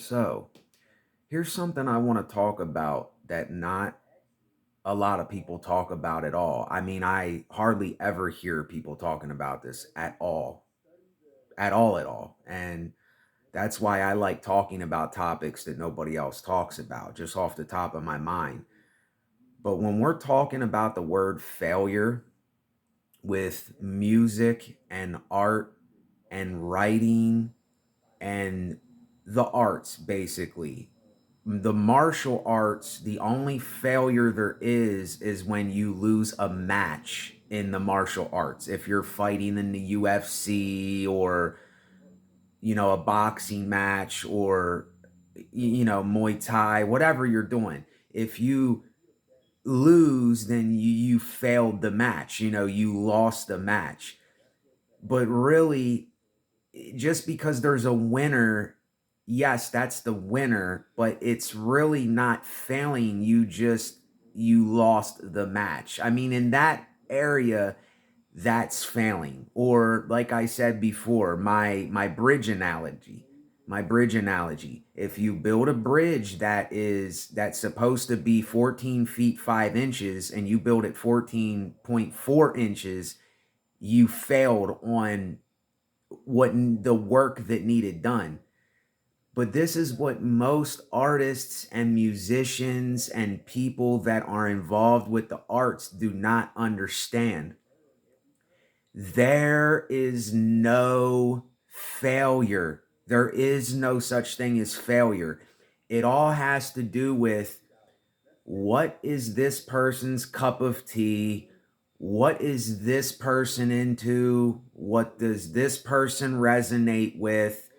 So, here's something I want to talk about that not a lot of people talk about at all. I mean, I hardly ever hear people talking about this at all, at all, at all. And that's why I like talking about topics that nobody else talks about, just off the top of my mind. But when we're talking about the word failure with music and art and writing and the arts, basically, the martial arts, the only failure there is when you lose a match in the martial arts. If you're fighting in the UFC or, a boxing match or, Muay Thai, whatever you're doing, if you lose, then you failed the match, you lost the match. But really, just because there's a winner, yes, that's the winner, but it's really not failing. You lost the match. I mean, in that area, that's failing. Or like I said before, my bridge analogy. My bridge analogy. If you build a bridge that's supposed to be 14 feet 5 inches and you build it 14.4 inches, you failed on what the work that needed done. But this is what most artists and musicians and people that are involved with the arts do not understand. There is no failure. There is no such thing as failure. It all has to do with what is this person's cup of tea? What is this person into? What does this person resonate with?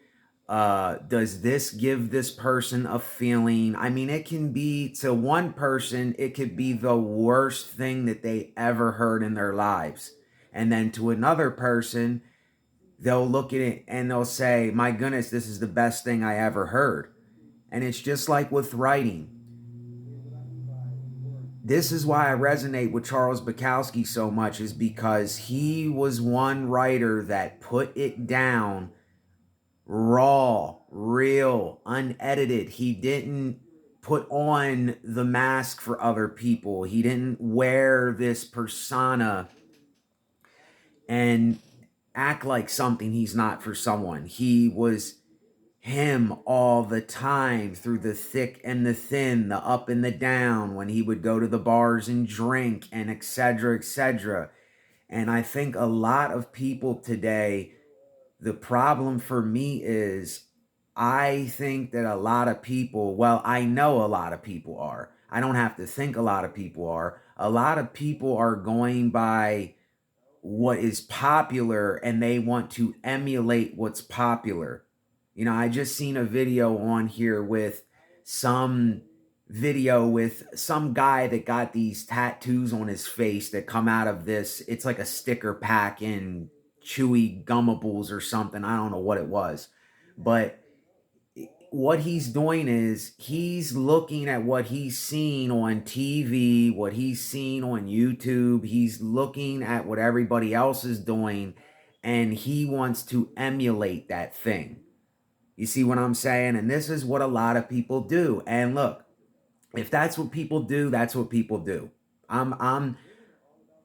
Does this give this person a feeling? I mean, it can be, to one person, it could be the worst thing that they ever heard in their lives. And then to another person, they'll look at it and they'll say, my goodness, this is the best thing I ever heard. And it's just like with writing. This is why I resonate with Charles Bukowski so much, is because he was one writer that put it down raw, real, unedited. He didn't put on the mask for other people. He didn't wear this persona and act like something he's not for someone. He was him all the time, through the thick and the thin, the up and the down, when he would go to the bars and drink, and etc., etc. And I think a lot of people today, the problem for me is, I think that a lot of people, well, I know a lot of people are. I don't have to think a lot of people are. A lot of people are going by what is popular and they want to emulate what's popular. I just seen a video on here with some some guy that got these tattoos on his face that come out of this. It's like a sticker pack in chewy gummables or something. I don't know what it was. But what he's doing is he's looking at what he's seen on TV, what he's seen on YouTube. He's looking at what everybody else is doing, and he wants to emulate that thing. You see what I'm saying? And this is what a lot of people do. And look, if that's what people do, that's what people do. I'm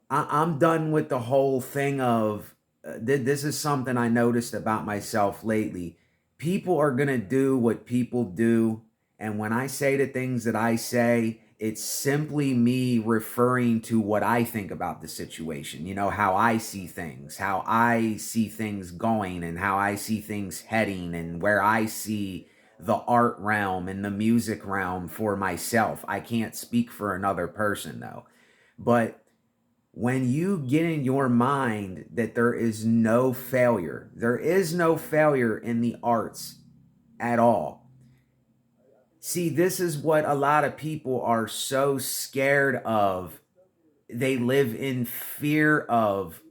done with the whole thing of this is something I noticed about myself lately. People are going to do what people do. And when I say the things that I say, it's simply me referring to what I think about the situation, how I see things going, and how I see things heading, and where I see the art realm and the music realm for myself. I can't speak for another person, though. But when you get in your mind that there is no failure in the arts at all. See, this is what a lot of people are so scared of. They live in fear of.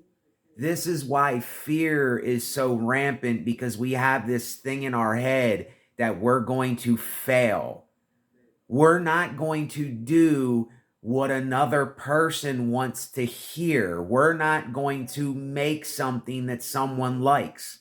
This is why fear is so rampant, because we have this thing in our head that we're going to fail. We're not going to do what another person wants to hear. We're not going to make something that someone likes.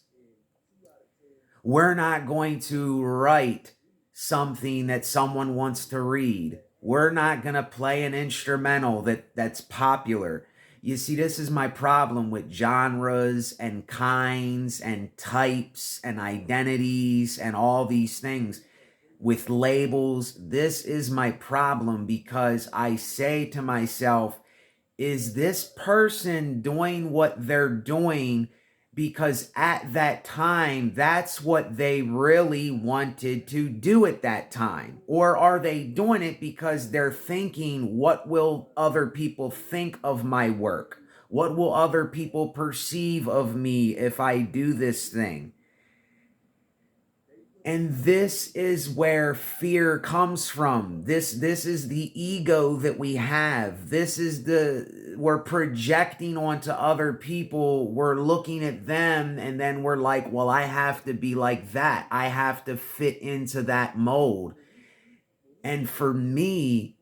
We're not going to write something that someone wants to read. We're not going to play an instrumental that's popular. You see, this is my problem with genres and kinds and types and identities and all these things with labels. This is my problem because I say to myself, is this person doing what they're doing because at that time that's what they really wanted to do at that time? Or are they doing it because they're thinking, what will other people think of my work? What will other people perceive of me if I do this thing? And this is where fear comes from. This is the ego that we have. We're projecting onto other people. We're looking at them and then we're like, well, I have to be like that. I have to fit into that mold. And for me,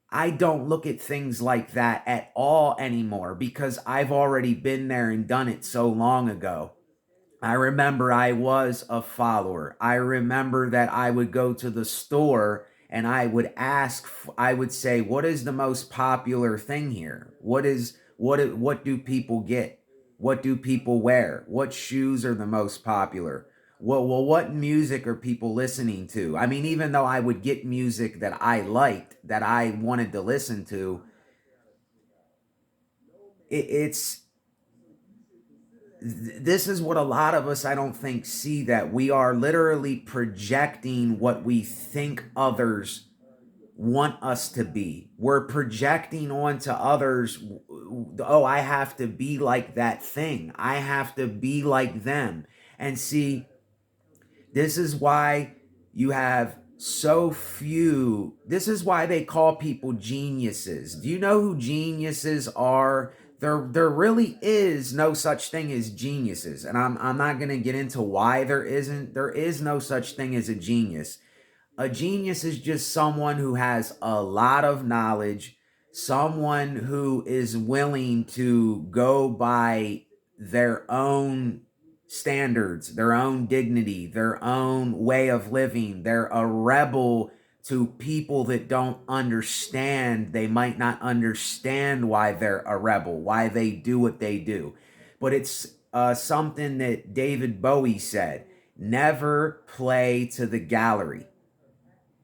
I don't look at things like that at all anymore because I've already been there and done it so long ago. I remember I was a follower. I remember that I would go to the store and I would ask, I would say, what is the most popular thing here? What do people get? What do people wear? What shoes are the most popular? What music are people listening to? I mean, even though I would get music that I liked, that I wanted to listen to, it's this is what a lot of us, I don't think, see, that we are literally projecting what we think others want us to be. We're projecting onto others, oh, I have to be like that thing. I have to be like them. And see, this is why you have so few. This is why they call people geniuses. Do you know who geniuses are? There really is no such thing as geniuses. And I'm not going to get into why there isn't. There is no such thing as a genius. A genius is just someone who has a lot of knowledge, someone who is willing to go by their own standards, their own dignity, their own way of living. They're a rebel to people that don't understand. They might not understand why they're a rebel, why they do what they do. But it's something that David Bowie said: never play to the gallery.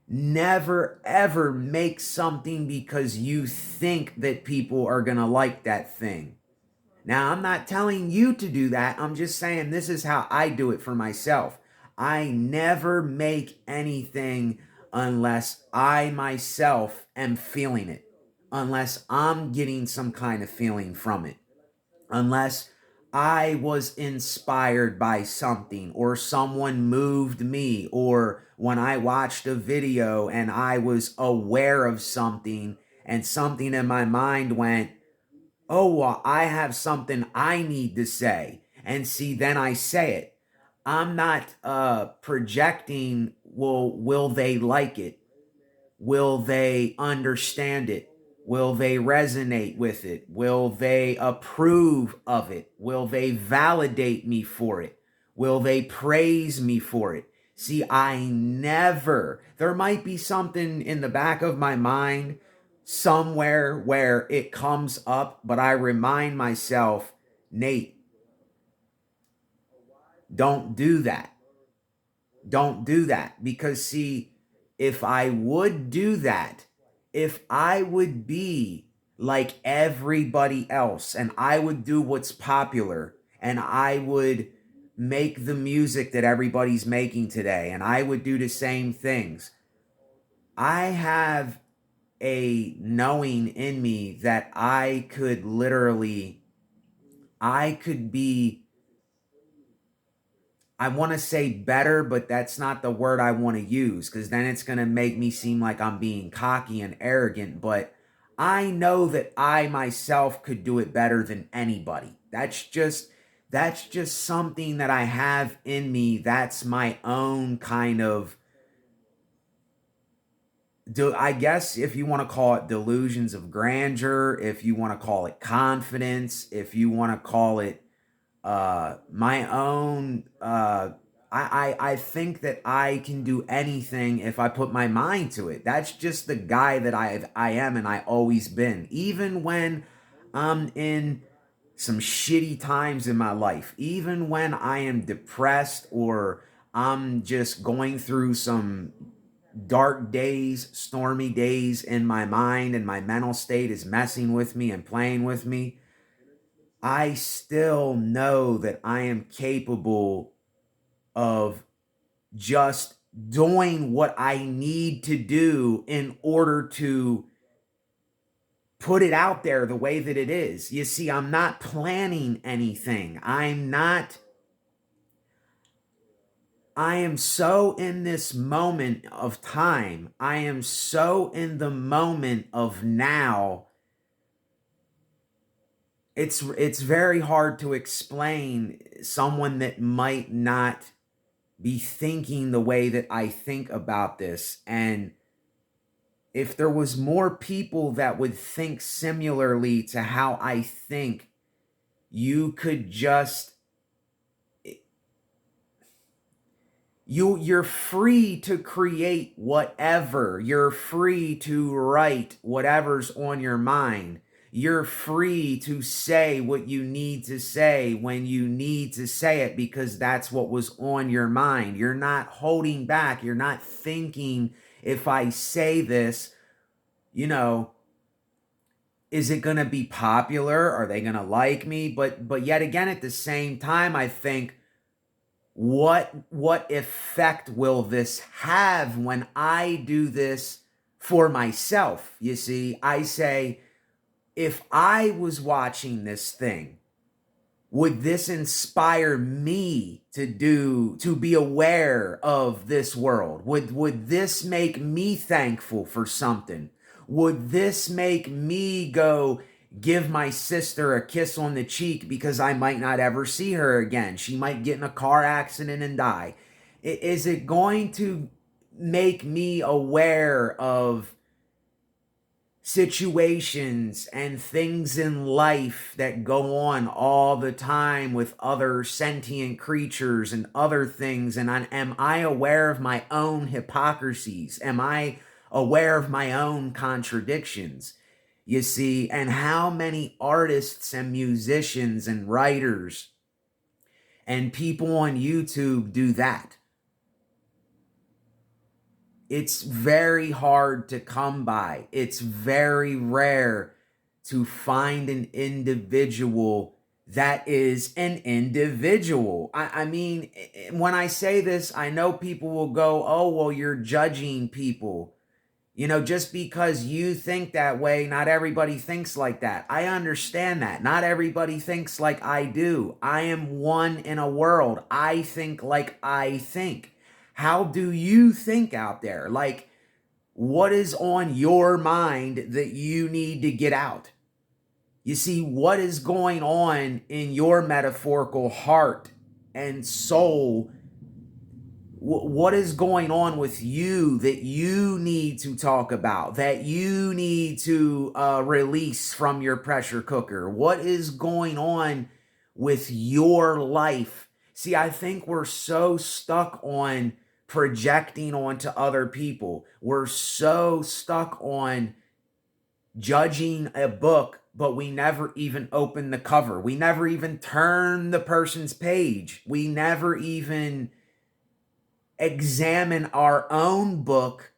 Never ever make something because you think that people are going to like that thing. Now, I'm not telling you to do that. I'm just saying this is how I do it for myself. I never make anything unless I myself am feeling it, unless I'm getting some kind of feeling from it, unless I was inspired by something or someone moved me, or when I watched a video and I was aware of something and something in my mind went, oh, well, I have something I need to say. And see, then I say it. I'm not projecting, well, will they like it? Will they understand it? Will they resonate with it? Will they approve of it? Will they validate me for it? Will they praise me for it? See, I never, there might be something in the back of my mind somewhere where it comes up, but I remind myself, Nate, don't do that. Don't do that. Because, see, if I would do that, if I would be like everybody else and I would do what's popular and I would make the music that everybody's making today and I would do the same things, I have a knowing in me that I could literally, I could be, I want to say better, but that's not the word I want to use because then it's going to make me seem like I'm being cocky and arrogant. But I know that I myself could do it better than anybody. That's just something that I have in me. That's my own kind of, I guess if you want to call it delusions of grandeur, if you want to call it confidence, if you want to call it my own I think that I can do anything if I put my mind to it. That's just the guy that I am and I always been. Even when I'm in some shitty times in my life, even when I am depressed or I'm just going through some dark days, stormy days in my mind, and my mental state is messing with me and playing with me, I still know that I am capable of just doing what I need to do in order to put it out there the way that it is. You see, I'm not planning anything. I am so in this moment of time. I am so in the moment of now. It's very hard to explain someone that might not be thinking the way that I think about this. And if there was more people that would think similarly to how I think, you could just you're free to create whatever. You're free to write whatever's on your mind. You're free to say what you need to say when you need to say it because that's what was on your mind. You're not holding back. You're not thinking, if I say this, you know, is it going to be popular? Are they going to like me? But yet again, at the same time, I think, what effect will this have when I do this for myself? You see, I say, if I was watching this thing, would this inspire me to be aware of this world? Would this make me thankful for something? Would this make me go give my sister a kiss on the cheek because I might not ever see her again? She might get in a car accident and die. Is it going to make me aware of situations and things in life that go on all the time with other sentient creatures and other things? And am I aware of my own hypocrisies? Am I aware of my own contradictions? You see, and how many artists and musicians and writers and people on YouTube do that? It's very hard to come by. It's very rare to find an individual that is an individual. I mean, when I say this, I know people will go, oh, well, you're judging people. You know, just because you think that way, not everybody thinks like that. I understand that. Not everybody thinks like I do. I am one in a world. I think like I think. How do you think out there? Like, what is on your mind that you need to get out? You see, what is going on in your metaphorical heart and soul? What is going on with you that you need to talk about, that you need to release from your pressure cooker? What is going on with your life? See, I think we're so stuck on projecting onto other people. We're so stuck on judging a book, but we never even open the cover. We never even turn the person's page. We never even examine our own book.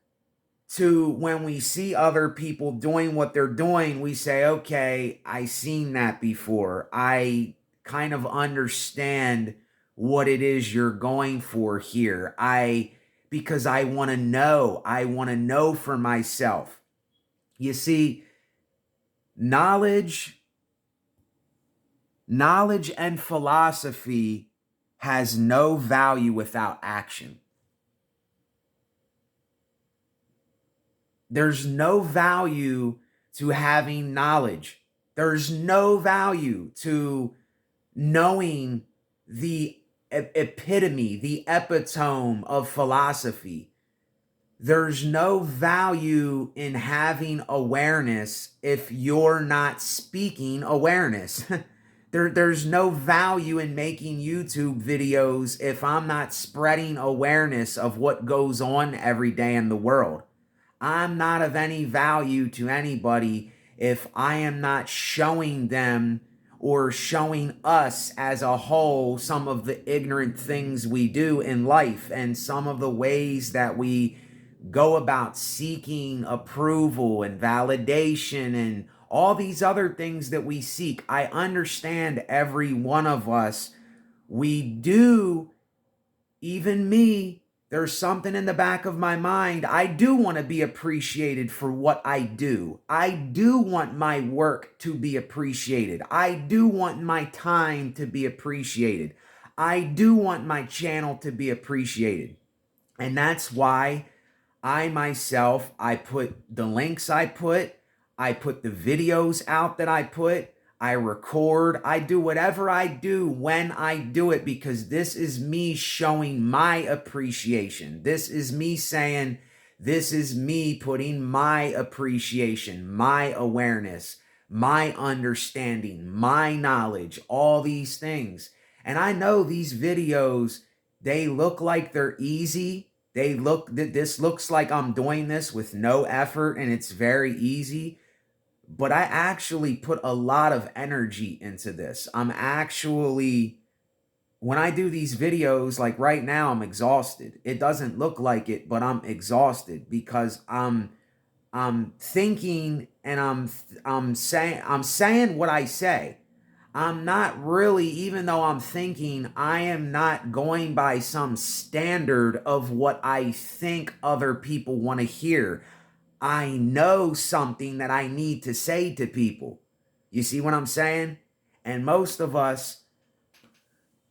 To when we see other people doing what they're doing, we say, okay, I seen that before. I kind of understand what it is you're going for here. Because I want to know for myself. You see, knowledge and philosophy has no value without action. There's no value to having knowledge. There's no value to knowing the epitome, the epitome of philosophy. There's no value in having awareness if you're not speaking awareness. There's no value in making YouTube videos if I'm not spreading awareness of what goes on every day in the world. I'm not of any value to anybody if I am not showing them or showing us as a whole some of the ignorant things we do in life and some of the ways that we go about seeking approval and validation and all these other things that we seek. I understand every one of us, we do, even me, there's something in the back of my mind. I do want to be appreciated for what I do. I do want my work to be appreciated. I do want my time to be appreciated. I do want my channel to be appreciated. And that's why I myself, I put the links I put the videos out that I record, I do whatever I do when I do it, because this is me showing my appreciation. This is me saying, this is me putting my appreciation, my awareness, my understanding, my knowledge, all these things. And I know these videos, they look like they're easy. This looks like I'm doing this with no effort and it's very easy. But I actually put a lot of energy into this. When I do these videos, like right now, I'm exhausted. It doesn't look like it, but I'm exhausted because I'm thinking and I'm saying what I say. I'm not really, even though I'm thinking, I am not going by some standard of what I think other people want to hear. I know something that I need to say to people. You see what I'm saying? And most of us,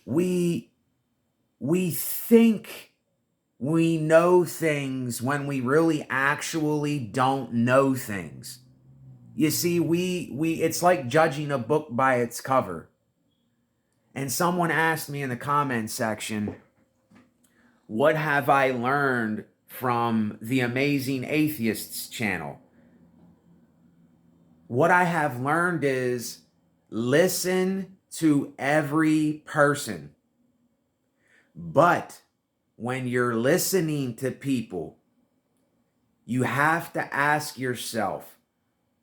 we think we know things when we really actually don't know things. You see, it's like judging a book by its cover. And someone asked me in the comment section, what have I learned from the Amazing Atheists channel? What I have learned is listen to every person. But when you're listening to people, you have to ask yourself,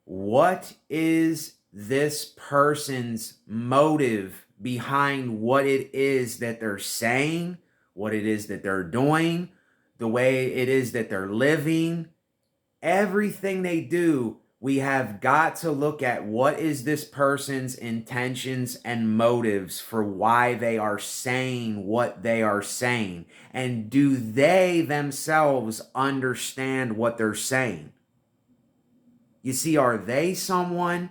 what is this person's motive behind what it is that they're saying, what it is that they're doing, the way it is that they're living? Everything they do, we have got to look at what is this person's intentions and motives for why they are saying what they are saying. And do they themselves understand what they're saying? You see, are they someone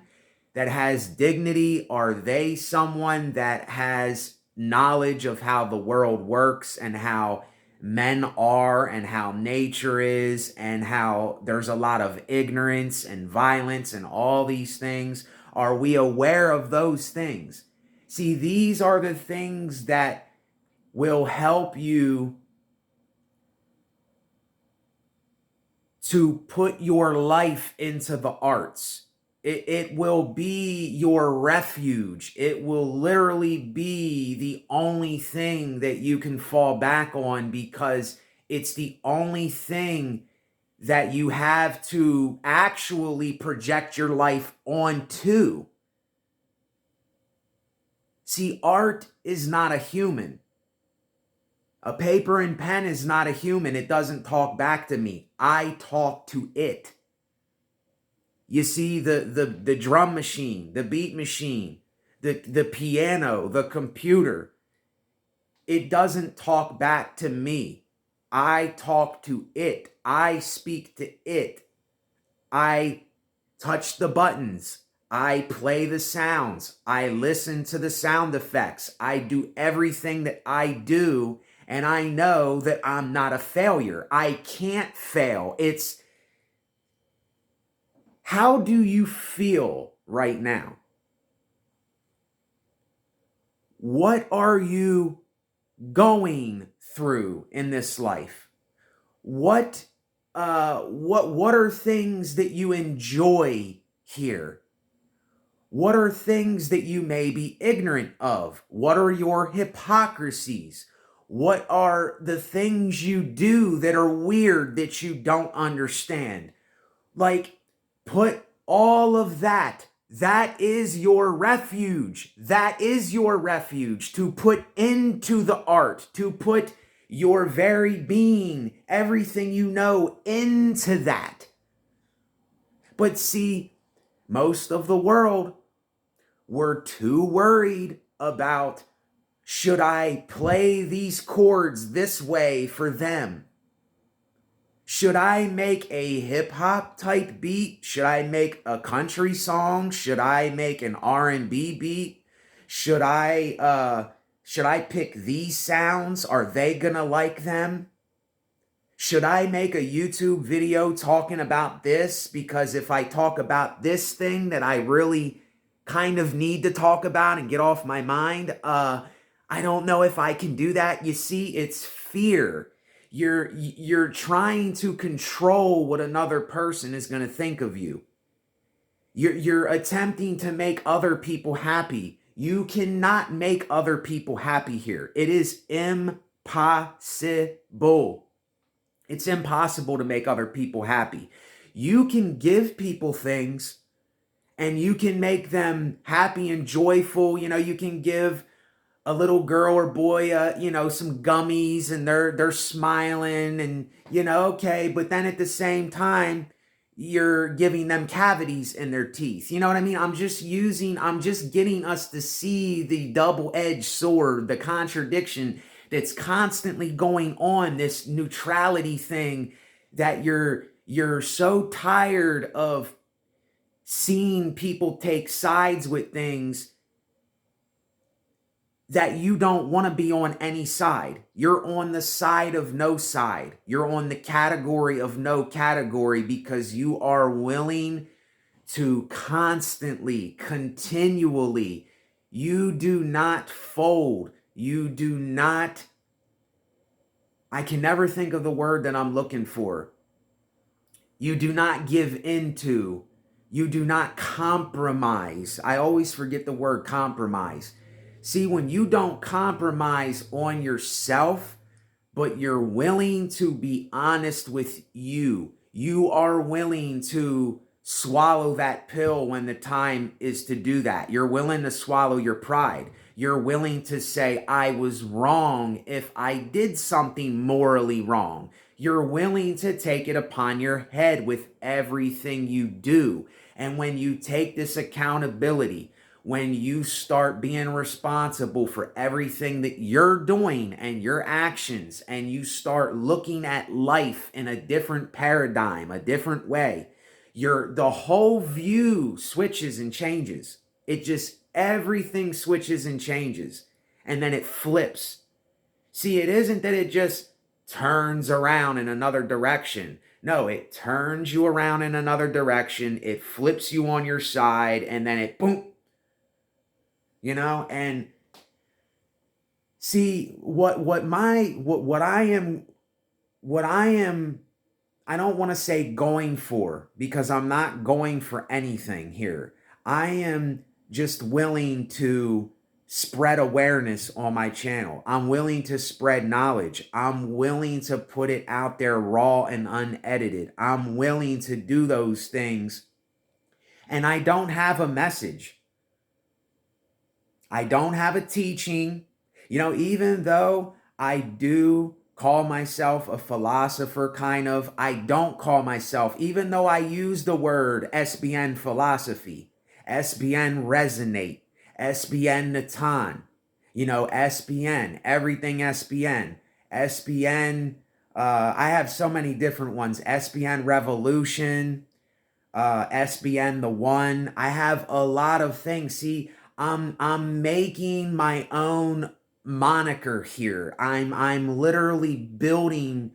that has dignity? Are they someone that has knowledge of how the world works and how men are and how nature is and how there's a lot of ignorance and violence and all these things? Are we aware of those things? See, these are the things that will help you to put your life into the arts. It will be your refuge. It will literally be the only thing that you can fall back on, because it's the only thing that you have to actually project your life onto. See, art is not a human. A paper and pen is not a human. It doesn't talk back to me. I talk to it. You see, the drum machine, the beat machine, the piano, the computer, it doesn't talk back to me. I talk to it. I speak to it. I touch the buttons. I play the sounds. I listen to the sound effects. I do everything that I do, and I know that I'm not a failure. I can't fail. How do you feel right now? What are you going through in this life? What are things that you enjoy here? What are things that you may be ignorant of? What are your hypocrisies? What are the things you do that are weird that you don't understand? Like, put all of that. That is your refuge. That is your refuge to put into the art, to put your very being, everything you know, into that. But see, most of the world, we're too worried about, should I play these chords this way for them? Should I make a hip hop type beat? Should I make a country song? Should I make an R&B beat? Should I pick these sounds? Are they gonna like them? Should I make a YouTube video talking about this? Because if I talk about this thing that I really kind of need to talk about and get off my mind, I don't know if I can do that. You see, it's fear. You're trying to control what another person is going to think of you. You're attempting to make other people happy. You cannot make other people happy here. It is impossible. It's impossible to make other people happy. You can give people things and you can make them happy and joyful. You know, you can give a little girl or boy, some gummies and they're smiling and, okay. But then at the same time, you're giving them cavities in their teeth. You know what I mean? I'm just getting us to see the double-edged sword, the contradiction that's constantly going on, this neutrality thing that you're so tired of seeing people take sides with things that you don't want to be on any side. You're on the side of no side. You're on the category of no category because you are willing to constantly, continually, you do not fold. You do not, I can never think of the word that I'm looking for. You do not give into. You do not compromise. I always forget the word compromise. See, when you don't compromise on yourself, but you're willing to be honest with you, you are willing to swallow that pill when the time is to do that. You're willing to swallow your pride. You're willing to say, I was wrong if I did something morally wrong. You're willing to take it upon your head with everything you do. And when you take this accountability, when you start being responsible for everything that you're doing and your actions, and you start looking at life in a different paradigm, a different way, the whole view switches and changes. Everything switches and changes, and then it flips. See, it isn't that it just turns around in another direction. No, it turns you around in another direction. It flips you on your side, and then it boom. And see what I am, I don't want to say going for, because I'm not going for anything here. I am just willing to spread awareness on my channel. I'm willing to spread knowledge. I'm willing to put it out there raw and unedited. I'm willing to do those things. And I don't have a message. I don't have a teaching. Even though I do call myself a philosopher, I don't call myself, even though I use the word SBN philosophy, SBN resonate, SBN Natan, SBN, everything SBN, SBN, I have so many different ones, SBN Revolution, SBN the One. I have a lot of things. See, I'm making my own moniker here. I'm literally building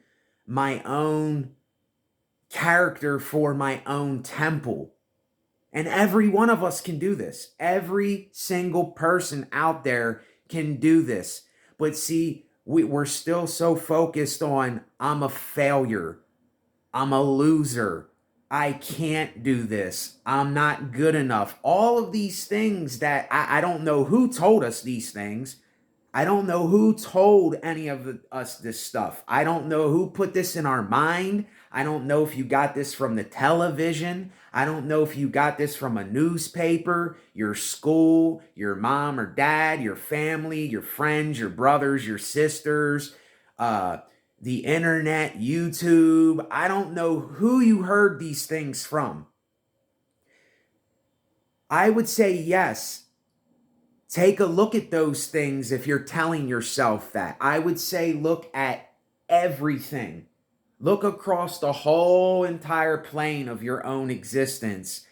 my own character for my own temple. And every one of us can do this. Every single person out there can do this. But see, we're still so focused on, I'm a failure, I'm a loser, I can't do this. I'm not good enough. All of these things that I don't know who told us these things. I don't know who told any of us this stuff. I don't know who put this in our mind. I don't know if you got this from the television. I don't know if you got this from a newspaper, your school, your mom or dad, your family, your friends, your brothers, your sisters, uh, the internet, YouTube. I don't know who you heard these things from. I would say yes. Take a look at those things if you're telling yourself that. I would say look at everything. Look across the whole entire plane of your own existence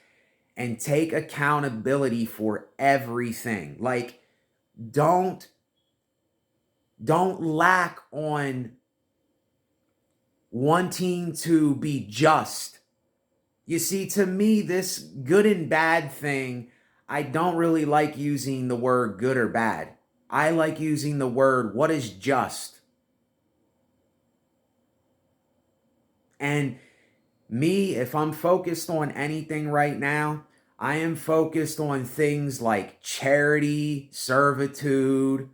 and take accountability for everything. Like don't lack on wanting to be just. You see, to me, this good and bad thing, I don't really like using the word good or bad. I like using the word what is just. And me, if I'm focused on anything right now, I am focused on things like charity, servitude,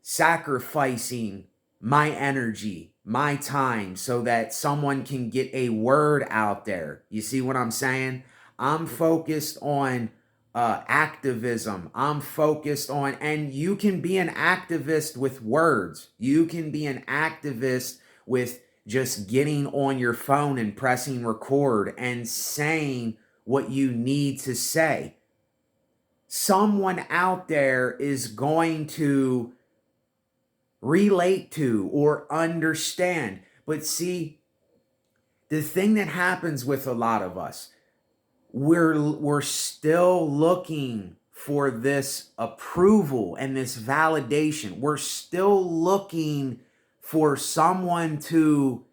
sacrificing my energy, my time, so that someone can get a word out there. You see what I'm saying? I'm focused on activism. I'm focused on, and you can be an activist with words. You can be an activist with just getting on your phone and pressing record and saying what you need to say. Someone out there is going to relate to or understand. But see, the thing that happens with a lot of us, we're still looking for this approval and this validation. We're still looking for someone to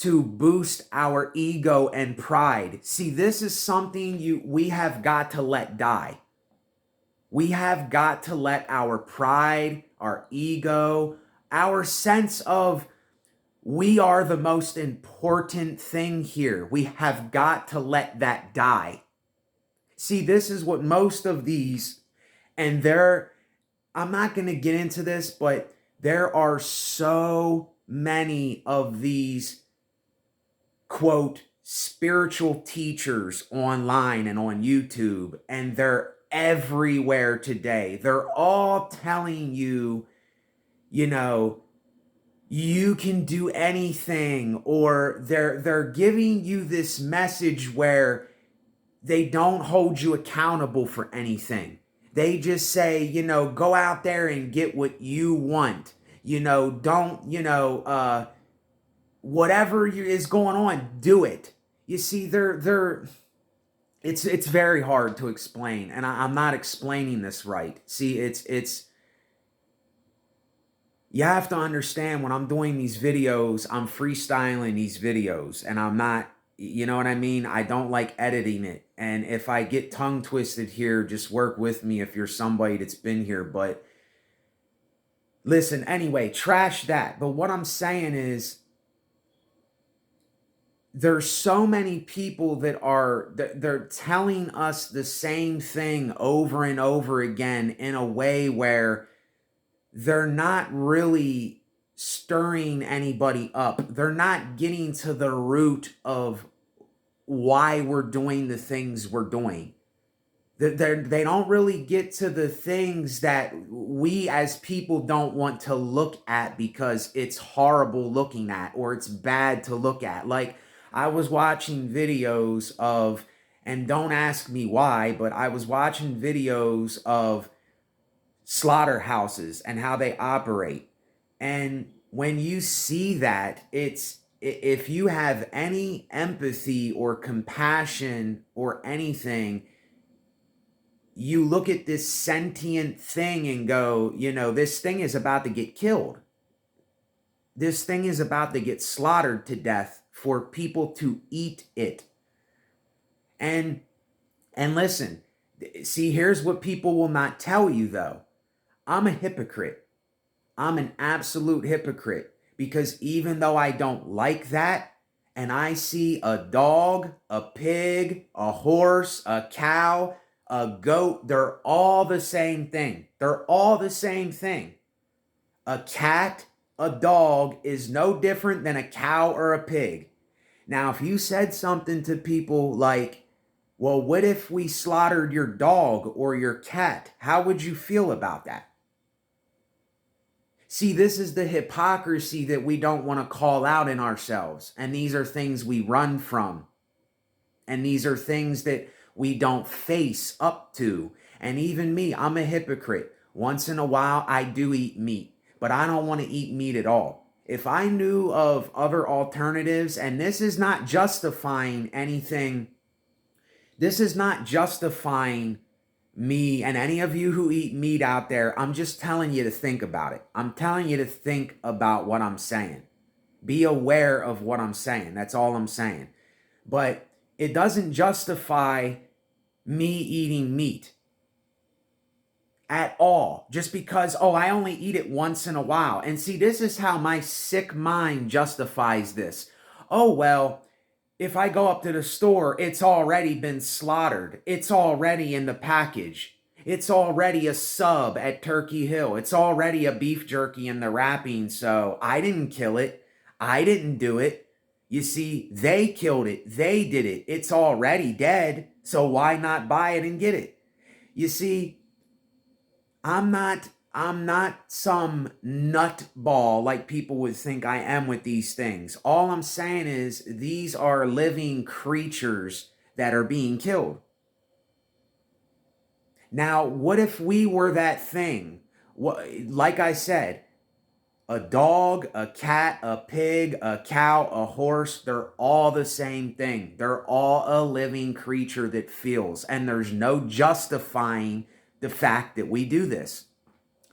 boost our ego and pride. See, this is something we have got to let die. We have got to let our pride, our ego, our sense of we are the most important thing here. We have got to let that die. See, this is what most of these, and I'm not going to get into this, but there are so many of these, quote, spiritual teachers online and on YouTube, and they're everywhere today. They're all telling you, you can do anything, or they're giving you this message where they don't hold you accountable for anything. They just say, go out there and get what you want. Don't, whatever is going on, do it. You see, it's very hard to explain, and I'm not explaining this right. See, you have to understand when I'm doing these videos, I'm freestyling these videos, and I'm not, you know what I mean? I don't like editing it. And if I get tongue twisted here, just work with me if you're somebody that's been here. But listen, anyway, trash that. But what I'm saying is, there's so many people they're telling us the same thing over and over again in a way where they're not really stirring anybody up. They're not getting to the root of why we're doing the things we're doing. They don't really get to the things that we as people don't want to look at because it's horrible looking at, or it's bad to look at. Like, I was watching videos of, and don't ask me why, but I was watching videos of slaughterhouses and how they operate. And when you see that, if you have any empathy or compassion or anything, you look at this sentient thing and go, this thing is about to get killed. This thing is about to get slaughtered to death for people to eat it. And listen, see, here's what people will not tell you though. I'm a hypocrite. I'm an absolute hypocrite, because even though I don't like that, and I see a dog, a pig, a horse, a cow, a goat, they're all the same thing. They're all the same thing. A cat, a dog is no different than a cow or a pig. Now, if you said something to people like, well, what if we slaughtered your dog or your cat? How would you feel about that? See, this is the hypocrisy that we don't want to call out in ourselves. And these are things we run from. And these are things that we don't face up to. And even me, I'm a hypocrite. Once in a while, I do eat meat, but I don't want to eat meat at all. If I knew of other alternatives, and this is not justifying anything, this is not justifying me and any of you who eat meat out there. I'm just telling you to think about it. I'm telling you to think about what I'm saying. Be aware of what I'm saying. That's all I'm saying. But it doesn't justify me eating meat at all, just because, oh, I only eat it once in a while. And see, this is how my sick mind justifies this. Oh, well, if I go up to the store, it's already been slaughtered. It's already in the package. It's already a sub at Turkey Hill. It's already a beef jerky in the wrapping. So I didn't kill it. I didn't do it. You see, they killed it. They did it. It's already dead. So why not buy it and get it? You see, I'm not some nutball like people would think I am with these things. All I'm saying is these are living creatures that are being killed. Now, what if we were that thing? Like I said, a dog, a cat, a pig, a cow, a horse, they're all the same thing. They're all a living creature that feels, and there's no justifying the fact that we do this.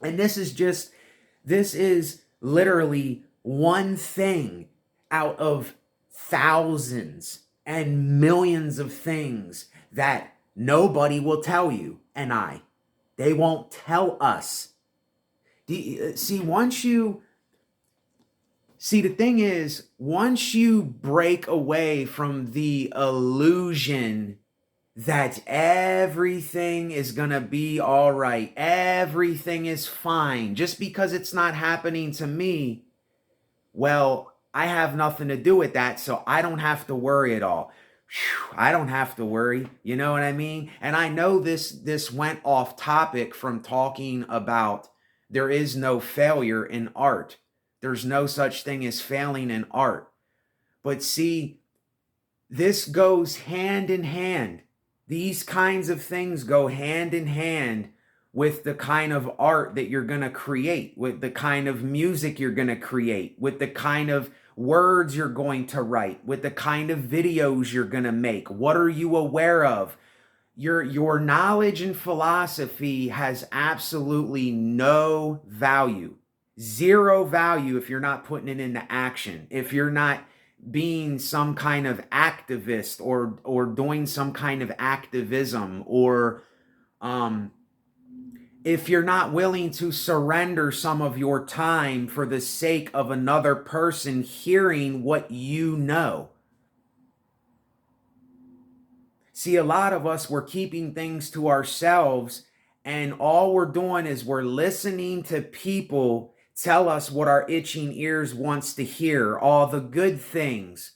And this is literally one thing out of thousands and millions of things that nobody will tell you they won't tell us. The thing is, once you break away from the illusion that everything is gonna be all right, everything is fine, just because it's not happening to me, well, I have nothing to do with that, so I don't have to worry at all. I don't have to worry, you know what I mean? And I know this went off topic from talking about there is no failure in art. There's no such thing as failing in art. But see, this goes hand in hand. These kinds of things go hand in hand with the kind of art that you're going to create, with the kind of music you're going to create, with the kind of words you're going to write, with the kind of videos you're going to make. What are you aware of? Your knowledge and philosophy has absolutely no value. Zero value if you're not putting it into action. If you're not being some kind of activist or doing some kind of activism, or if you're not willing to surrender some of your time for the sake of another person hearing what you know. See, a lot of us, we're keeping things to ourselves, and all we're doing is we're listening to people tell us what our itching ears wants to hear, all the good things,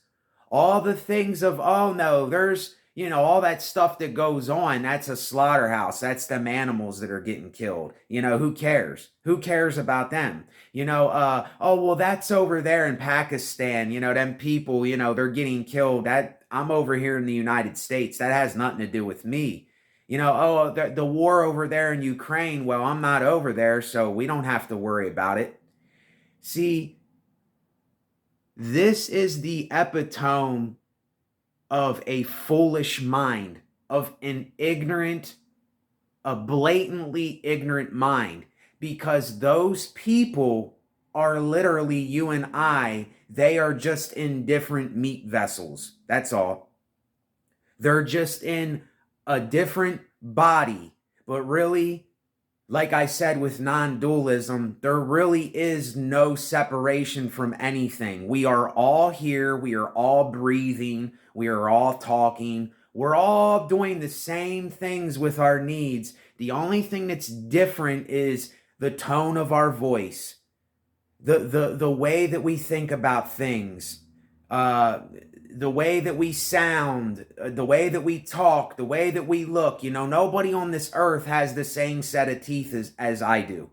all the things of, oh no, there's, all that stuff that goes on, that's a slaughterhouse. That's them animals that are getting killed. Who cares? Who cares about them? Oh, well, that's over there in Pakistan. Them people, they're getting killed. I'm over here in the United States. That has nothing to do with me. Oh, the war over there in Ukraine. Well, I'm not over there, so we don't have to worry about it. See, this is the epitome of a foolish mind, of a blatantly ignorant mind, because those people are literally you and I. They are just in different meat vessels. That's all. They're just in a different body, but really, like I said with non-dualism, there really is no separation from anything. We are all here. We are all breathing. We are all talking. We're all doing the same things with our needs. The only thing that's different is the tone of our voice, the way that we think about things, uh, the way that we sound, the way that we talk, the way that we look. You know, nobody on this earth has the same set of teeth as I do.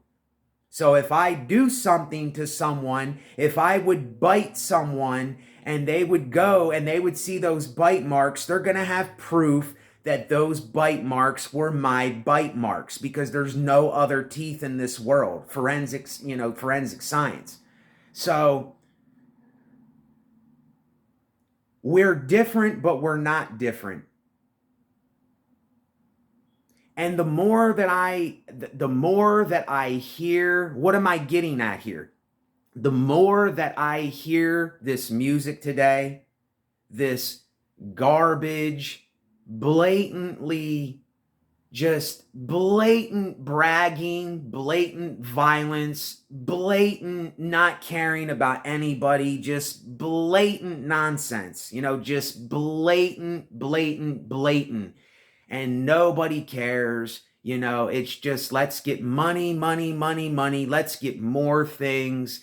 So if I do something to someone, if I would bite someone and they would go and they would see those bite marks, they're going to have proof that those bite marks were my bite marks, because there's no other teeth in this world. Forensics, forensic science. So we're different, but we're not different. And the more that I hear, what am I getting at here? The more that I hear this music today, this garbage, blatantly, just blatant bragging, blatant violence, blatant not caring about anybody, just blatant nonsense, just blatant. And nobody cares. It's just, let's get money, money, money, money. Let's get more things.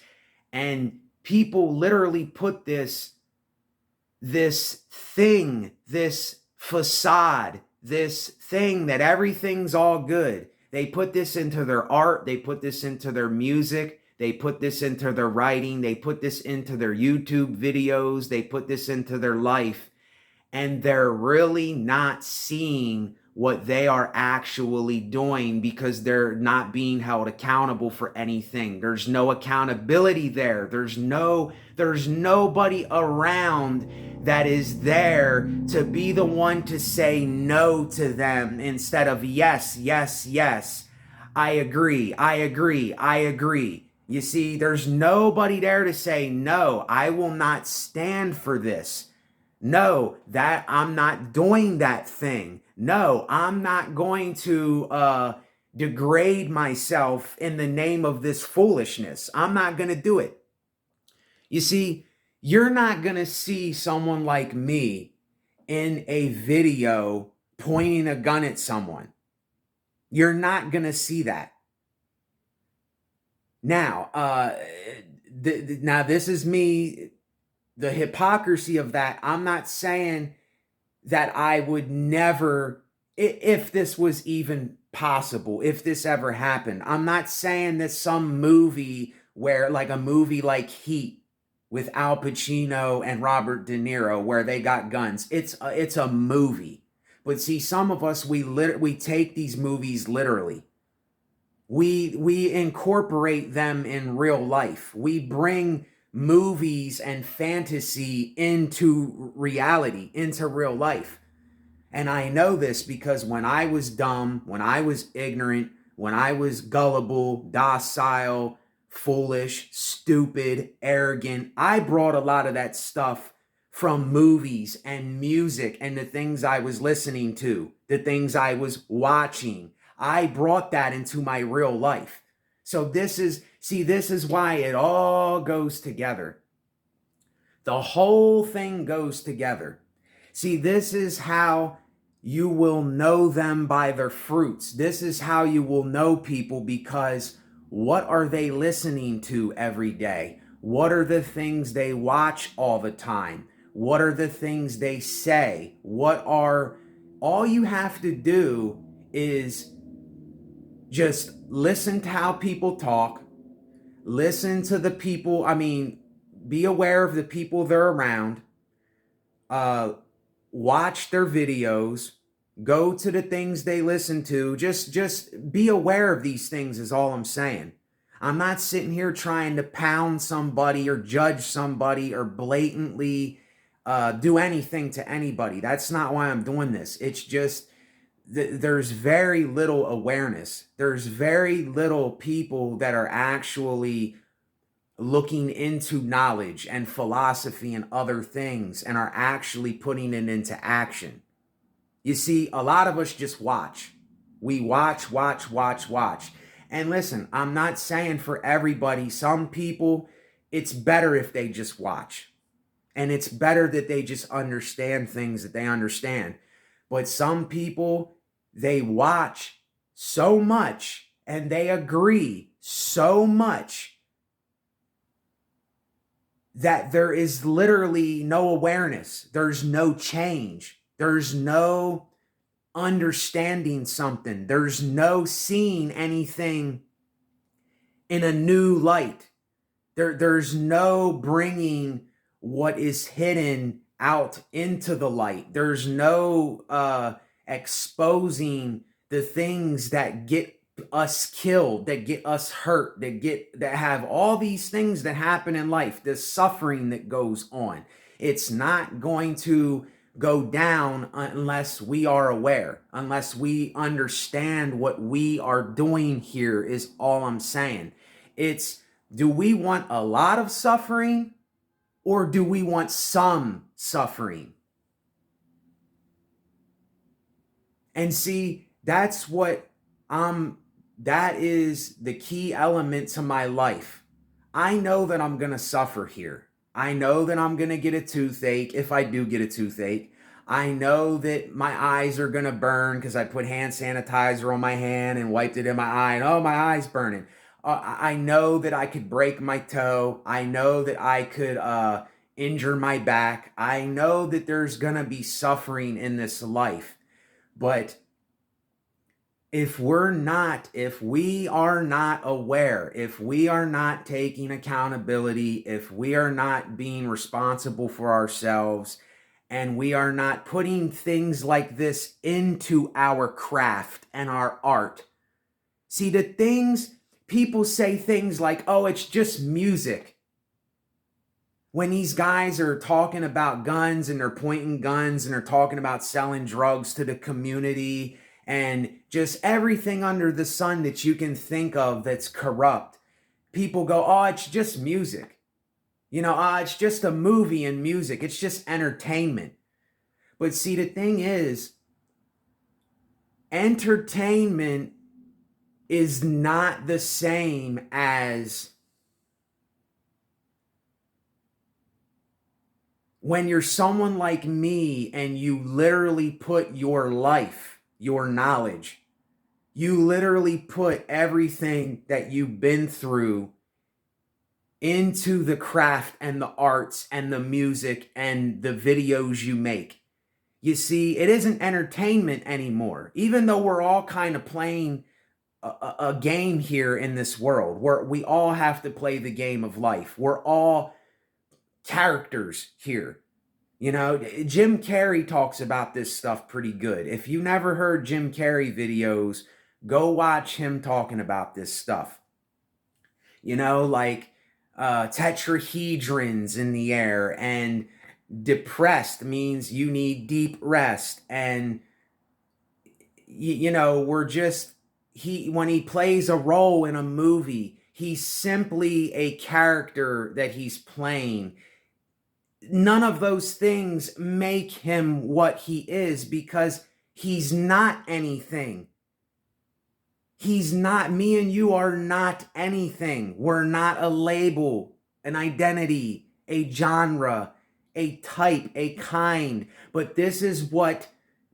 And people literally put this thing, this facade, this thing that everything's all good. They put this into their art. They put this into their music. They put this into their writing. They put this into their YouTube videos. They put this into their life. And they're really not seeing what they are actually doing, because they're not being held accountable for anything. There's no accountability there. There's nobody around that is there to be the one to say no to them instead of yes, yes, yes. I agree. I agree. I agree. You see, there's nobody there to say no. I will not stand for this. No, that I'm not doing that thing. No, I'm not going to degrade myself in the name of this foolishness. I'm not going to do it. You see, you're not going to see someone like me in a video pointing a gun at someone. You're not going to see that. Now, now this is me. The hypocrisy of that, I'm not saying that I would never, if this was even possible, if this ever happened, I'm not saying that some movie like a movie like Heat with Al Pacino and Robert De Niro, where they got guns, it's a movie. But see, some of us, we take these movies literally. We incorporate them in real life. We bring movies and fantasy into reality, into real life. And I know this because when I was dumb, when I was ignorant, when I was gullible, docile, foolish, stupid, arrogant, I brought a lot of that stuff from movies and music and the things I was listening to, the things I was watching. I brought that into my real life. So this is why it all goes together. The whole thing goes together. See, this is how you will know them by their fruits. This is how you will know people, because what are they listening to every day? What are the things they watch all the time? What are the things they say? All you have to do is just listen to how people talk, listen to the people, be aware of the people they're around, watch their videos, go to the things they listen to, just be aware of these things is all I'm saying. I'm not sitting here trying to pound somebody or judge somebody or blatantly do anything to anybody. That's not why I'm doing this. It's just there's very little awareness. There's very little people that are actually looking into knowledge and philosophy and other things and are actually putting it into action. You see, a lot of us just watch. We watch. And listen, I'm not saying for everybody. Some people, it's better if they just watch. And it's better that they just understand things that they understand. But some people, they watch so much and they agree so much that there is literally no awareness. There's no change. There's no understanding something. There's no seeing anything in a new light. There's no bringing what is hidden out into the light. There's no exposing the things that get us killed, that get us hurt, that have all these things that happen in life, the suffering that goes on. It's not going to go down unless we are aware, unless we understand what we are doing here, is all I'm saying. It's, do we want a lot of suffering or do we want some suffering? And see, that's what that is the key element to my life. I know that I'm going to suffer here. I know that I'm going to get a toothache if I do get a toothache. I know that my eyes are going to burn because I put hand sanitizer on my hand and wiped it in my eye, and oh, my eye's burning. I know that I could break my toe. I know that I could injure my back. I know that there's going to be suffering in this life. But if we are not aware, if we are not taking accountability, if we are not being responsible for ourselves, and we are not putting things like this into our craft and our art. See, the things, people say things like, oh, it's just music. When these guys are talking about guns and they're pointing guns and they're talking about selling drugs to the community and just everything under the sun that you can think of that's corrupt, people go, oh, it's just music. It's just a movie and music. It's just entertainment. But see, the thing is, entertainment is not the same as when you're someone like me and you literally put your life, your knowledge, you literally put everything that you've been through into the craft and the arts and the music and the videos you make. You see, it isn't entertainment anymore, even though we're all kind of playing a game here in this world where we all have to play the game of life. We're all characters here. Jim Carrey talks about this stuff pretty good. If you never heard Jim Carrey videos, go watch him talking about this stuff. Like tetrahedrons in the air, and depressed means you need deep rest. And, we're just, when he plays a role in a movie, he's simply a character that he's playing. None of those things make him what he is, because he's not anything. He's not, me and you are not anything. We're not a label, an identity, a genre, a type, a kind. But this is what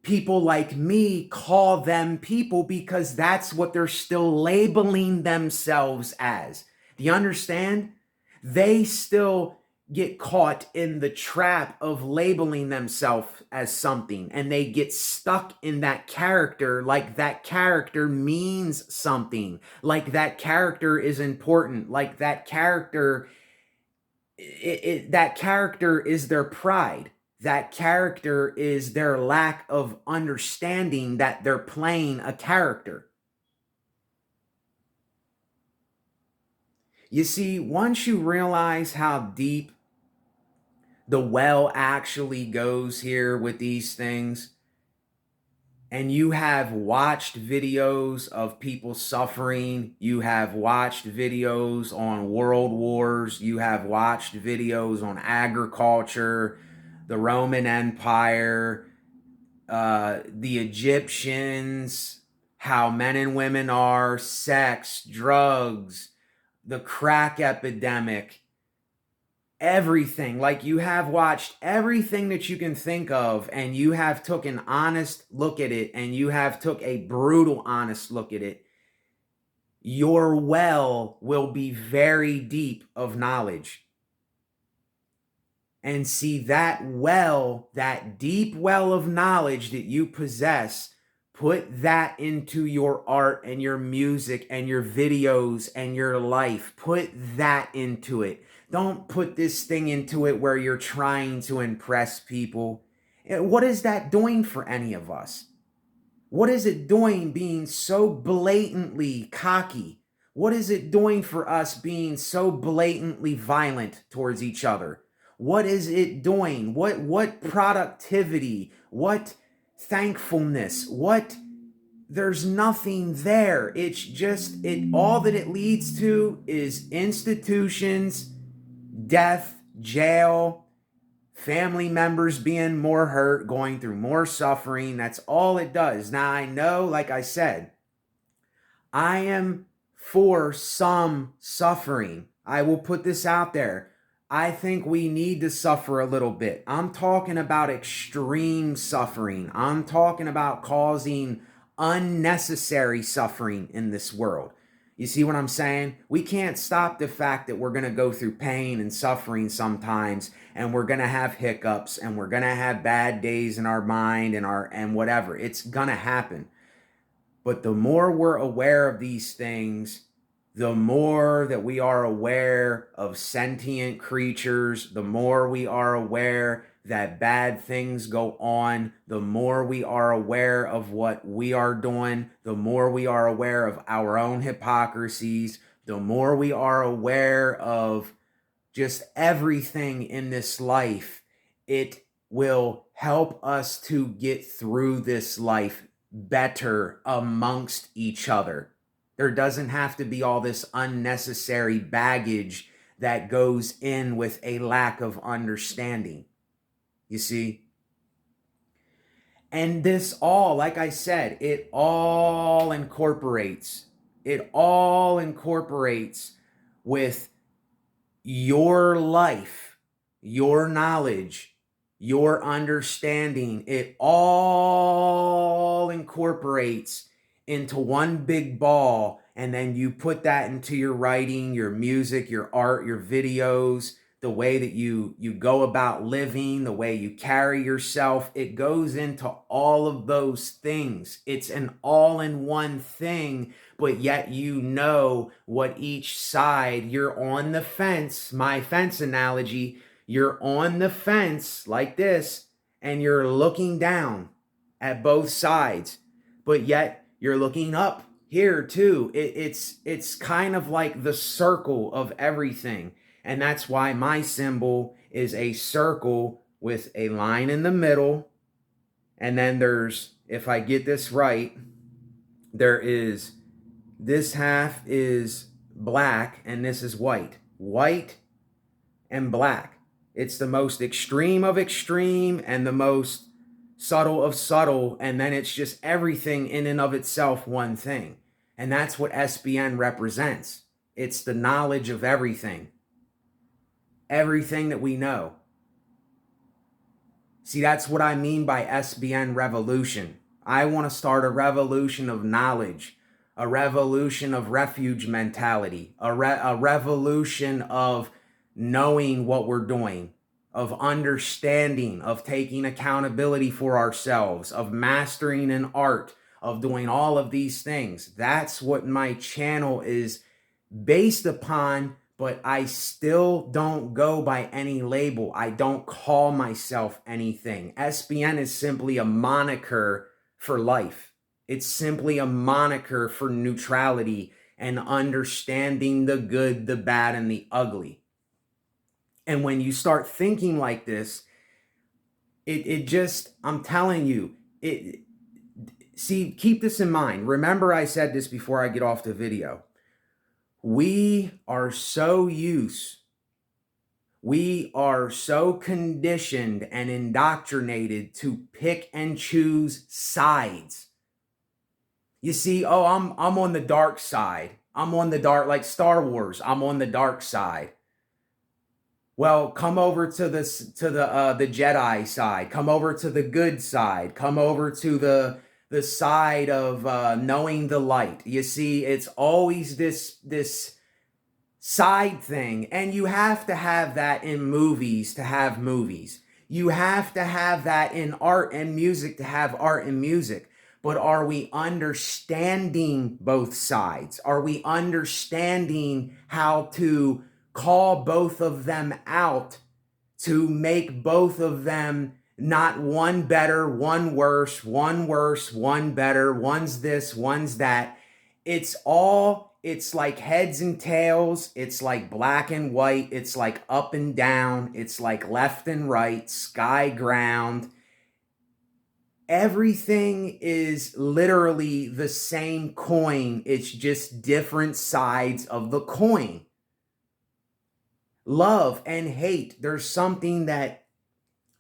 people like me call them people, because that's what they're still labeling themselves as. Do you understand? They still get caught in the trap of labeling themselves as something, and they get stuck in that character, like that character means something, like that character is important, like that character that character is their pride. That character is their lack of understanding that they're playing a character. You see, once you realize how deep the well actually goes here with these things, and you have watched videos of people suffering, you have watched videos on world wars, you have watched videos on agriculture, the Roman Empire, the Egyptians, how men and women are, sex, drugs, the crack epidemic, everything. Like, you have watched everything that you can think of, and you have took an honest look at it, and you have took a brutal honest look at it. Your well will be very deep of knowledge. And see, that well, that deep well of knowledge that you possess, put that into your art and your music and your videos and your life. Put that into it. Don't put this thing into it where you're trying to impress people. What is that doing for any of us? What is it doing being so blatantly cocky? What is it doing for us being so blatantly violent towards each other? What is it doing? What productivity? What thankfulness? There's nothing there. It's just all that it leads to is institutions, death, jail, family members being more hurt, going through more suffering. That's all it does. Now, I know, like I said, I am for some suffering. I will put this out there. I think we need to suffer a little bit. I'm talking about extreme suffering. I'm talking about causing unnecessary suffering in this world. You see what I'm saying? We can't stop the fact that we're going to go through pain and suffering sometimes, and we're going to have hiccups, and we're going to have bad days in our mind and whatever. It's going to happen. But the more we're aware of these things, the more that we are aware of sentient creatures, the more we are aware that bad things go on, the more we are aware of what we are doing, the more we are aware of our own hypocrisies, the more we are aware of just everything in this life, it will help us to get through this life better amongst each other. There doesn't have to be all this unnecessary baggage that goes in with a lack of understanding. You see? And this all, like I said, it all incorporates with your life, your knowledge, your understanding. It all incorporates into one big ball, and then you put that into your writing, your music, your art, your videos, the way that you go about living, the way you carry yourself. It goes into all of those things. It's an all-in-one thing, but yet you know what each side, you're on the fence. My fence analogy, you're on the fence like this, and you're looking down at both sides, but yet you're looking up here too. It's kind of like the circle of everything. And that's why my symbol is a circle with a line in the middle. And then there's, if I get this right, there is, this half is black and this is white. White and black. It's the most extreme of extreme and the most subtle of subtle, and then it's just everything in and of itself one thing. And that's what SBN represents. It's the knowledge of everything that we know. See, that's what I mean by SBN Revolution. I want to start a revolution of knowledge, a revolution of refuge mentality, a revolution of knowing what we're doing, of understanding, of taking accountability for ourselves, of mastering an art, of doing all of these things. That's what my channel is based upon, but I still don't go by any label. I don't call myself anything. SBN is simply a moniker for life. It's simply a moniker for neutrality and understanding the good, the bad, and the ugly. And when you start thinking like this, it just, I'm telling you, see, keep this in mind. Remember, I said this before I get off the video. We are so conditioned and indoctrinated to pick and choose sides. You see, oh, I'm on the dark side. I'm on the dark, like Star Wars. I'm on the dark side. Well, come over to the Jedi side. Come over to the good side. Come over to the side of knowing the light. You see, it's always this side thing, and you have to have that in movies to have movies. You have to have that in art and music to have art and music. But are we understanding both sides? Are we understanding how to call both of them out to make both of them not one better, one worse, one better, one's this, one's that? It's like heads and tails. It's like black and white. It's like up and down. It's like left and right, sky, ground. Everything is literally the same coin. It's just different sides of the coin. Love and hate. There's something that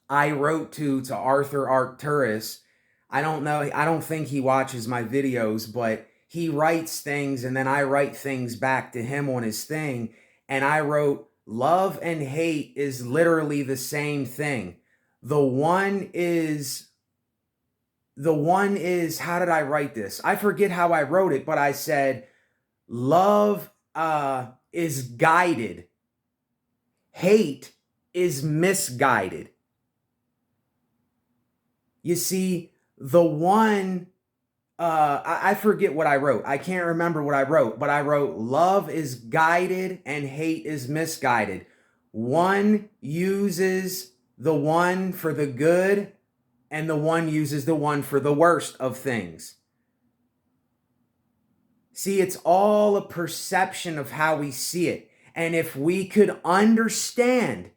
I wrote to Arthur Arcturus. I don't know. I don't think he watches my videos, but he writes things and then I write things back to him on his thing. And I wrote, love and hate is literally the same thing. The one is, how did I write this? I forget how I wrote it, but I said, love is guided. Hate is misguided. You see, the one, I forget what I wrote. I can't remember what I wrote, but I wrote, love is guided and hate is misguided. One uses the one for the good, and the one uses the one for the worst of things. See, it's all a perception of how we see it. And if we could understand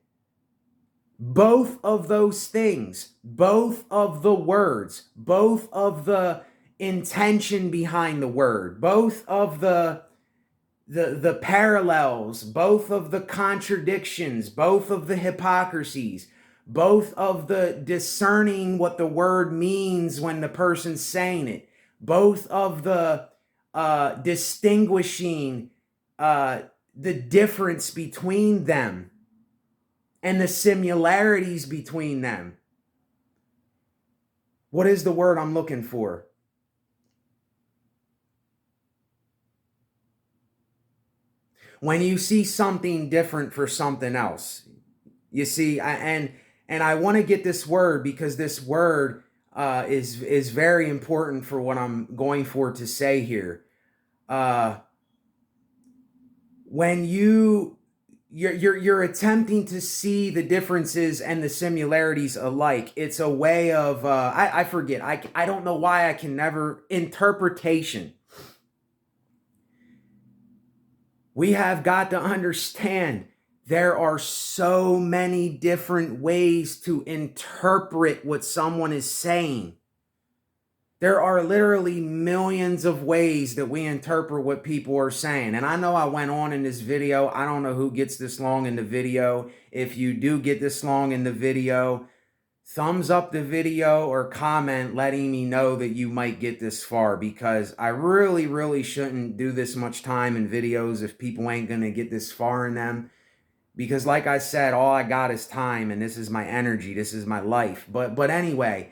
both of those things, both of the words, both of the intention behind the word, both of the parallels, both of the contradictions, both of the hypocrisies, both of the discerning what the word means when the person's saying it, both of the distinguishing the difference between them and the similarities between them. What is the word I'm looking for? When you see something different for something else. You see, and I want to get this word because this word is very important for what I'm going for to say here. When you're attempting to see the differences and the similarities alike, it's a way of I forget. I don't know why I can never interpretation. We have got to understand there are so many different ways to interpret what someone is saying. There are literally millions of ways that we interpret what people are saying. And I know I went on in this video. I don't know who gets this long in the video. If you do get this long in the video, thumbs up the video or comment letting me know that you might get this far, because I really shouldn't do this much time in videos if people ain't going to get this far in them. Because like I said, all I got is time, and this is my energy. This is my life. But anyway,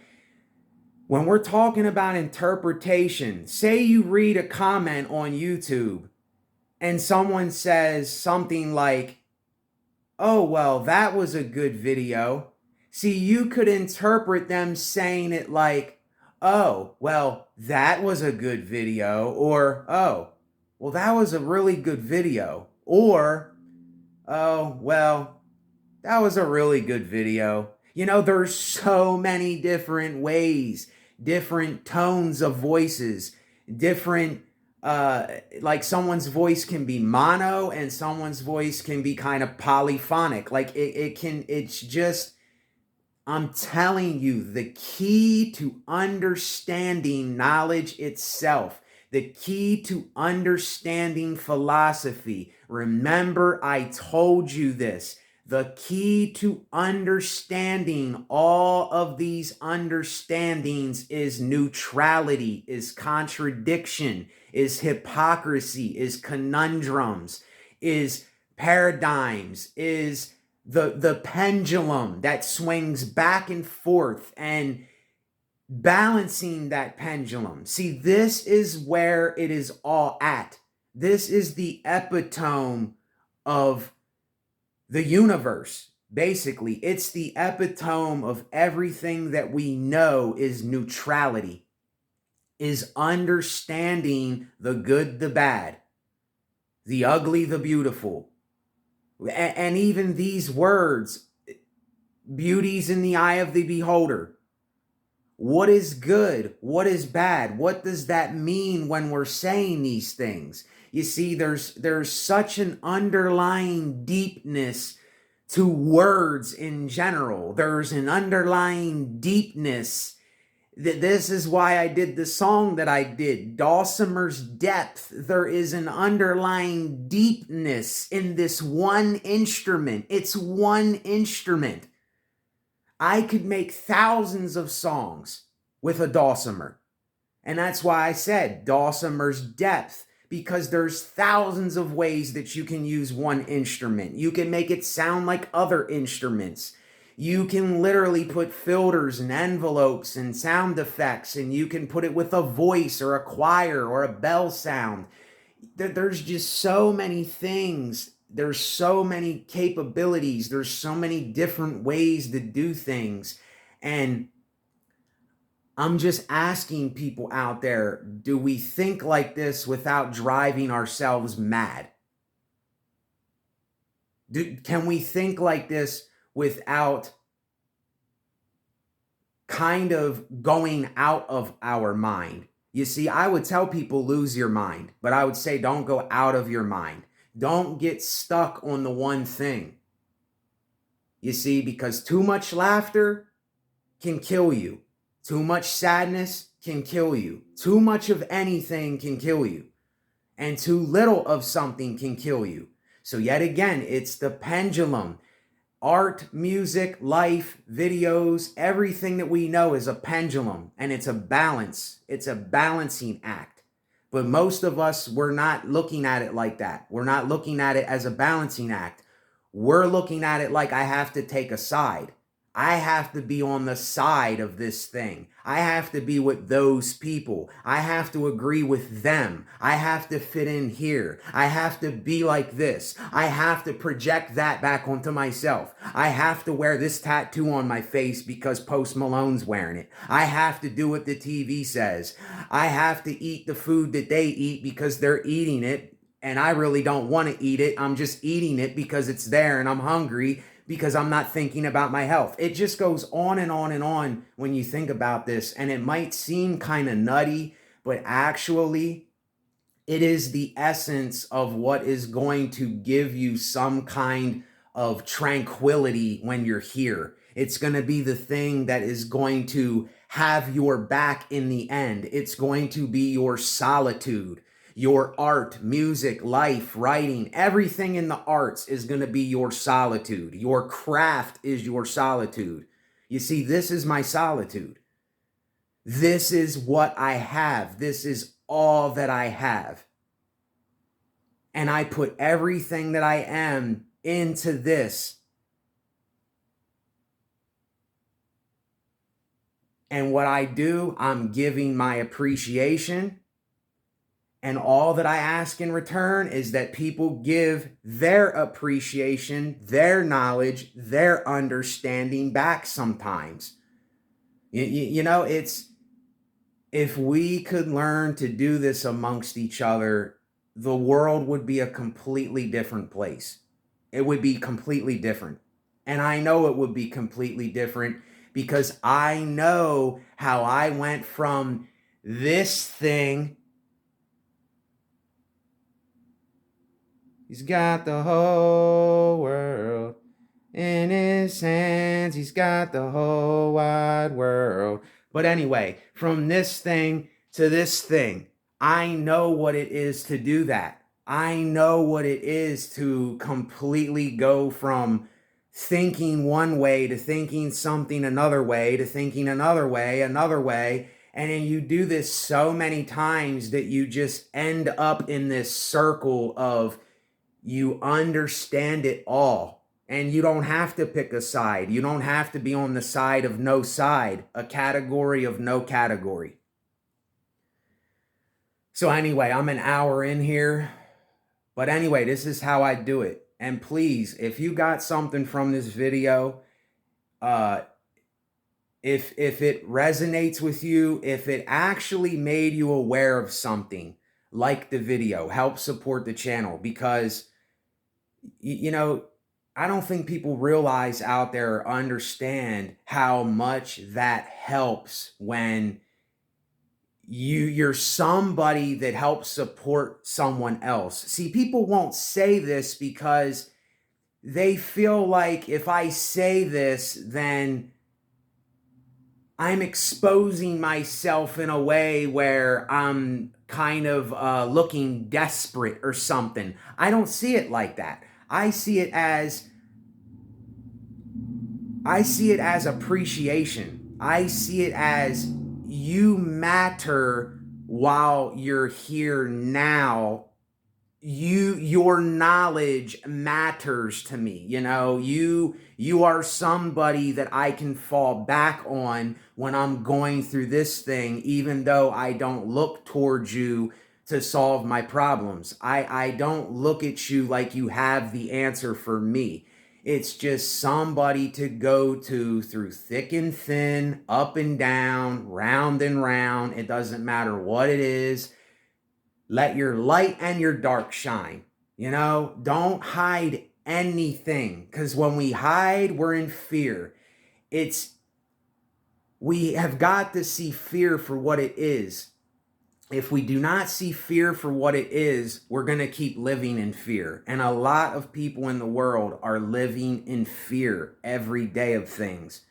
when we're talking about interpretation, say you read a comment on YouTube and someone says something like, oh, well, that was a good video. See, you could interpret them saying it like, oh, well, that was a good video, or, oh, well, that was a really good video, or, oh, well, that was a really good video. You know, there's so many different ways, different tones of voices, different, like someone's voice can be mono and someone's voice can be kind of polyphonic. Like it's just, I'm telling you, the key to understanding knowledge itself, the key to understanding philosophy. Remember, I told you this. The key to understanding all of these understandings is neutrality, is contradiction, is hypocrisy, is conundrums, is paradigms, is the pendulum that swings back and forth and balancing that pendulum. See, this is where it is all at. This is the epitome of the universe. Basically, it's the epitome of everything that we know is neutrality, is understanding the good, the bad, the ugly, the beautiful. And even these words, beauty's in the eye of the beholder. What is good? What is bad? What does that mean when we're saying these things? You see, there's such an underlying deepness to words in general. There's an underlying deepness. This is why I did the song that I did, Dulcimer's Depth. There is an underlying deepness in this one instrument. It's one instrument. I could make thousands of songs with a dulcimer. And that's why I said Dulcimer's Depth, because there's thousands of ways that you can use one instrument. You can make it sound like other instruments. You can literally put filters and envelopes and sound effects, and you can put it with a voice or a choir or a bell sound. There's just so many things. There's so many capabilities. There's so many different ways to do things. And I'm just asking people out there, do we think like this without driving ourselves mad? Can we think like this without kind of going out of our mind? You see, I would tell people lose your mind, but I would say don't go out of your mind. Don't get stuck on the one thing. You see, because too much laughter can kill you. Too much sadness can kill you. Too much of anything can kill you. And too little of something can kill you. So yet again, it's the pendulum. Art, music, life, videos, everything that we know is a pendulum. And it's a balance. It's a balancing act. But most of us, we're not looking at it like that. We're not looking at it as a balancing act. We're looking at it like I have to take a side. I have to be on the side of this thing. I have to be with those people. I have to agree with them. I have to fit in here. I have to be like this. I have to project that back onto myself. I have to wear this tattoo on my face because Post Malone's wearing it. I have to do what the TV says. I have to eat the food that they eat because they're eating it. And I really don't want to eat it. I'm just eating it because it's there and I'm hungry, because I'm not thinking about my health. It just goes on and on and on when you think about this. And it might seem kind of nutty, but actually it is the essence of what is going to give you some kind of tranquility when you're here. It's going to be the thing that is going to have your back in the end. It's going to be your solitude. Your art, music, life, writing, everything in the arts is going to be your solitude. Your craft is your solitude. You see, this is my solitude. This is what I have. This is all that I have. And I put everything that I am into this. And what I do, I'm giving my appreciation. And all that I ask in return is that people give their appreciation, their knowledge, their understanding back sometimes. You know, it's, if we could learn to do this amongst each other, the world would be a completely different place. It would be completely different. And I know it would be completely different because I know how I went from this thing. He's got the whole world in his hands. He's got the whole wide world. But anyway, from this thing to this thing, I know what it is to do that. I know what it is to completely go from thinking one way to thinking something another way to thinking another way. And then you do this so many times that you just end up in this circle of you understand it all. And you don't have to pick a side. You don't have to be on the side of no side, a category of no category. So anyway, I'm an hour in here. But anyway, this is how I do it. And please, if you got something from this video, if it resonates with you, if it actually made you aware of something, like the video, help support the channel, because you know, I don't think people realize out there or understand how much that helps when you're somebody that helps support someone else. See, people won't say this because they feel like if I say this, then I'm exposing myself in a way where I'm kind of looking desperate or something. I don't see it like that. I see it as appreciation. I see it as you matter while you're here now. Your knowledge matters to me. You know, you are somebody that I can fall back on when I'm going through this thing, even though I don't look towards you to solve my problems. I don't look at you like you have the answer for me. It's just somebody to go to through thick and thin, up and down, round and round. It doesn't matter what it is. Let your light and your dark shine. You know, don't hide anything, because when we hide, we're in fear. We have got to see fear for what it is. If we do not see fear for what it is, we're going to keep living in fear. And a lot of people in the world are living in fear every day of things.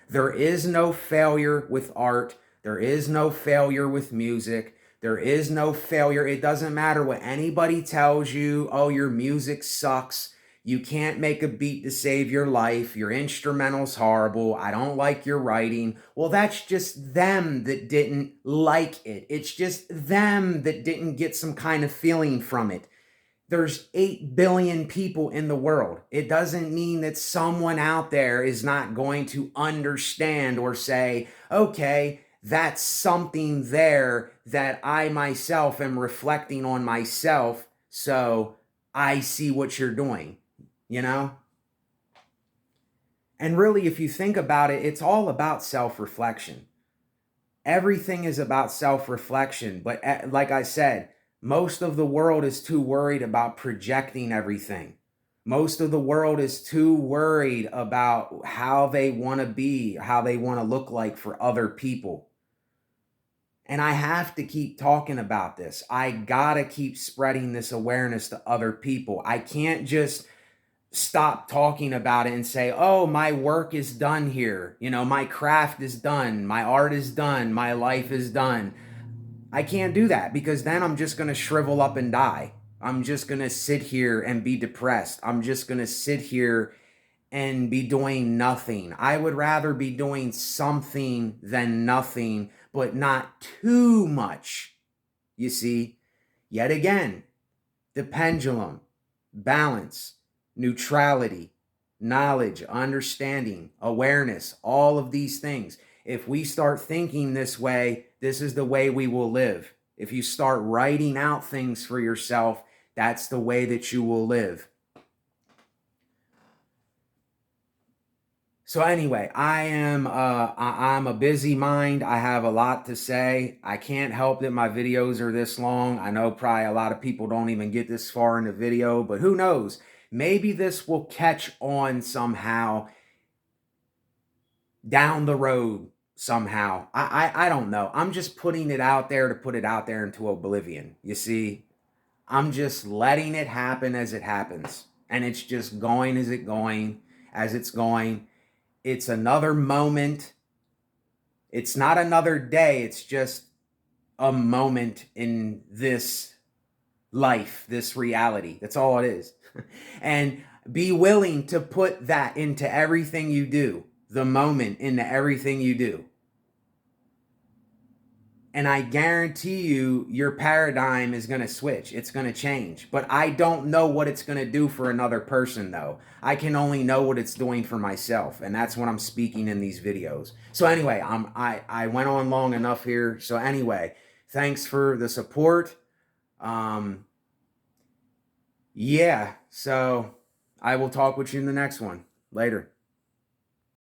There is no failure with art. There is no failure with music. There is no failure. It doesn't matter what anybody tells you. Oh, your music sucks. You can't make a beat to save your life. Your instrumental's horrible. I don't like your writing. Well, that's just them that didn't like it. It's just them that didn't get some kind of feeling from it. There's 8 billion people in the world. It doesn't mean that someone out there is not going to understand or say, okay, that's something there that I myself am reflecting on myself, so I see what you're doing, you know? And really, if you think about it, it's all about self-reflection. Everything is about self-reflection, but like I said, most of the world is too worried about projecting everything. Most of the world is too worried about how they want to be, how they want to look like for other people. And I have to keep talking about this. I gotta keep spreading this awareness to other people. I can't just stop talking about it and say, oh, my work is done here. You know, my craft is done. My art is done. My life is done. I can't do that, because then I'm just going to shrivel up and die. I'm just going to sit here and be depressed. I'm just going to sit here and be doing nothing. I would rather be doing something than nothing, but not too much. You see, yet again, the pendulum, balance, neutrality, knowledge, understanding, awareness, all of these things. If we start thinking this way, this is the way we will live. If you start writing out things for yourself, that's the way that you will live. So anyway, I'm a busy mind. I have a lot to say. I can't help that my videos are this long. I know probably a lot of people don't even get this far in the video, but who knows? Maybe this will catch on somehow down the road somehow. I don't know. I'm just putting it out there to put it out there into oblivion. You see, I'm just letting it happen as it happens. And it's just going as it's going. It's another moment. It's not another day. It's just a moment in this life, this reality. That's all it is. And Be willing to put that into everything you do, the moment into everything you do. And I guarantee you, your paradigm is going to switch. It's going to change. But I don't know what it's going to do for another person, though. I can only know what it's doing for myself. And that's what I'm speaking in these videos. So anyway, I went on long enough here. So anyway, thanks for the support. Yeah, so I will talk with you in the next one. Later.